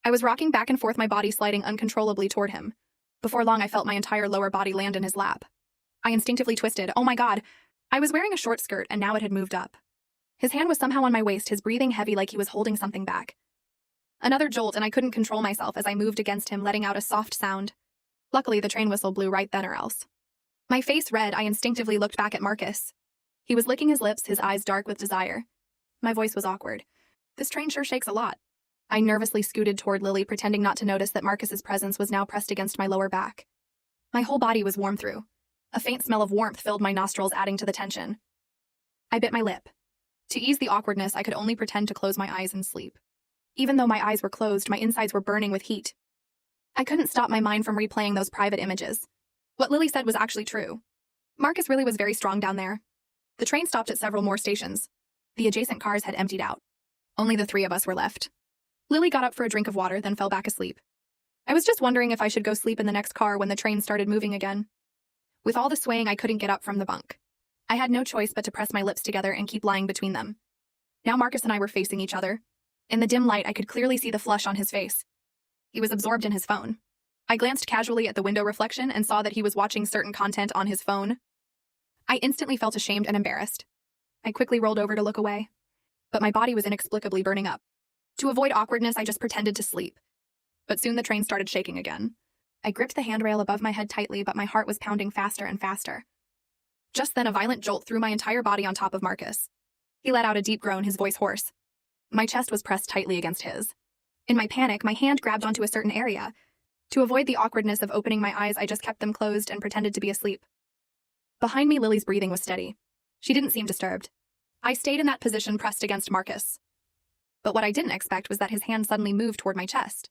I was rocking back and forth, my body sliding uncontrollably toward him. Before long, I felt my entire lower body land in his lap. I instinctively twisted. Oh my God! I was wearing a short skirt, and now it had moved up. His hand was somehow on my waist, his breathing heavy like he was holding something back. Another jolt, and I couldn't control myself as I moved against him, letting out a soft sound. Luckily, the train whistle blew right then or else. My face red, I instinctively looked back at Marcus. He was licking his lips, his eyes dark with desire. My voice was awkward. This train sure shakes a lot. I nervously scooted toward Lily, pretending not to notice that Marcus's presence was now pressed against my lower back. My whole body was warm through. A faint smell of warmth filled my nostrils, adding to the tension. I bit my lip. To ease the awkwardness, I could only pretend to close my eyes and sleep. Even though my eyes were closed, my insides were burning with heat. I couldn't stop my mind from replaying those private images. What Lily said was actually true. Marcus really was very strong down there. The train stopped at several more stations. The adjacent cars had emptied out. Only the three of us were left. Lily got up for a drink of water, then fell back asleep. I was just wondering if I should go sleep in the next car when the train started moving again. With all the swaying, I couldn't get up from the bunk. I had no choice but to press my lips together and keep lying between them. Now Marcus and I were facing each other. In the dim light, I could clearly see the flush on his face. He was absorbed in his phone. I glanced casually at the window reflection and saw that he was watching certain content on his phone. I instantly felt ashamed and embarrassed. I quickly rolled over to look away. But my body was inexplicably burning up. To avoid awkwardness, I just pretended to sleep. But soon the train started shaking again. I gripped the handrail above my head tightly, but my heart was pounding faster and faster. Just then, a violent jolt threw my entire body on top of Marcus. He let out a deep groan, his voice hoarse. My chest was pressed tightly against his. In my panic, my hand grabbed onto a certain area. To avoid the awkwardness of opening my eyes, I just kept them closed and pretended to be asleep. Behind me, Lily's breathing was steady. She didn't seem disturbed. I stayed in that position, pressed against Marcus. But what I didn't expect was that his hand suddenly moved toward my chest.